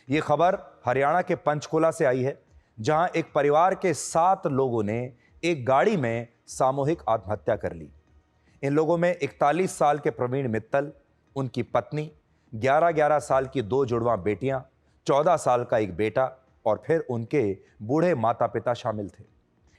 ये खबर हरियाणा के पंचकुला से आई है, जहां एक परिवार के 7 लोगों ने एक गाड़ी में सामूहिक आत्महत्या कर ली। इन लोगों में 41 साल के प्रवीण मित्तल, उनकी पत्नी, 11-11 साल की 2 जुड़वां बेटियां, 14 साल का एक बेटा और फिर उनके बूढ़े माता पिता शामिल थे।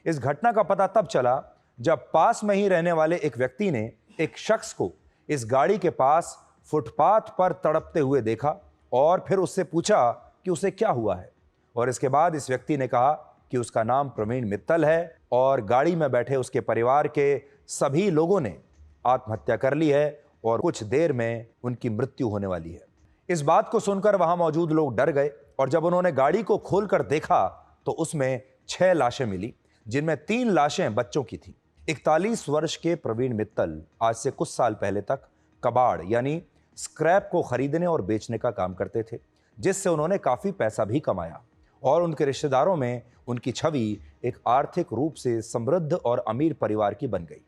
इस घटना का पता तब चला जब पास में ही रहने वाले एक व्यक्ति ने एक शख्स को इस गाड़ी के पास फुटपाथ पर तड़पते हुए देखा और फिर उससे पूछा कि उसे क्या हुआ है। और इसके बाद इस व्यक्ति ने कहा कि उसका नाम प्रवीण मित्तल है और गाड़ी में बैठे उसके परिवार के सभी लोगों ने आत्महत्या कर ली है और कुछ देर में उनकी मृत्यु होने वाली है। इस बात को सुनकर वहां मौजूद लोग डर गए और जब उन्होंने गाड़ी को खोलकर देखा तो उसमें 6 लाशें मिली, जिनमें 3 लाशें बच्चों की थी। 41 वर्ष के प्रवीण मित्तल आज से कुछ साल पहले तक कबाड़ यानी स्क्रैप को खरीदने और बेचने का काम करते थे, जिससे उन्होंने काफी पैसा भी कमाया और उनके रिश्तेदारों में उनकी छवि एक आर्थिक रूप से समृद्ध और अमीर परिवार की बन गई।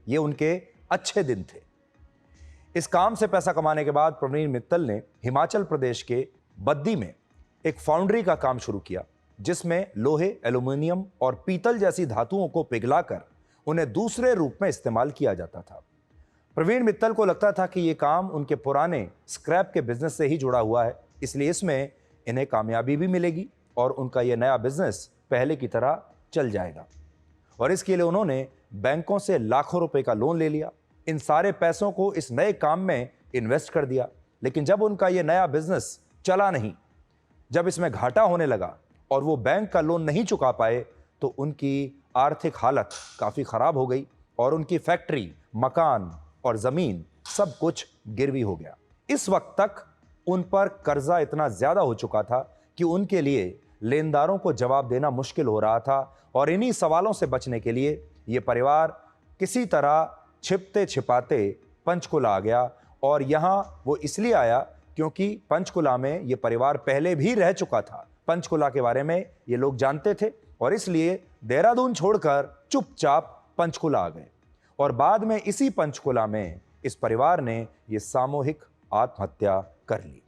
ये उनके अच्छे दिन थे। इस काम से पैसा कमाने के बाद प्रवीण मित्तल ने हिमाचल प्रदेश के बद्दी में एक फाउंड्री का काम शुरू किया, जिसमें लोहे, एल्यूमीनियम और पीतल जैसी धातुओं को पिघलाकर उन्हें दूसरे रूप में इस्तेमाल किया जाता था। प्रवीण मित्तल को लगता था कि यह काम उनके पुराने स्क्रैप के बिजनेस से ही जुड़ा हुआ है, इसलिए इसमें इन्हें कामयाबी भी मिलेगी और उनका यह नया बिजनेस पहले की तरह चल जाएगा। और इसके लिए उन्होंने बैंकों से लाखों रुपए का लोन ले लिया। इन सारे पैसों को इस नए काम में इन्वेस्ट कर दिया। लेकिन जब उनका यह नया बिजनेस चला नहीं, जब इसमें घाटा होने लगा और वो बैंक का लोन नहीं चुका पाए, तो उनकी आर्थिक हालत काफी खराब हो गई और उनकी फैक्ट्री, मकान और जमीन सब कुछ गिरवी हो गया। इस वक्त तक उन पर कर्जा इतना ज्यादा हो चुका था कि उनके लिए लेनदारों को जवाब देना मुश्किल हो रहा था और इन्हीं सवालों से बचने के लिए यह परिवार किसी तरह छिपते छिपाते पंचकुला आ गया। और यहां वो इसलिए आया क्योंकि पंचकुला में यह परिवार पहले भी रह चुका था। पंचकुला के बारे में ये लोग जानते थे और इसलिए देहरादून छोड़कर चुपचाप पंचकुला आ गए। और बाद में इसी पंचकुला में इस परिवार ने यह सामूहिक आत्महत्या कर ली।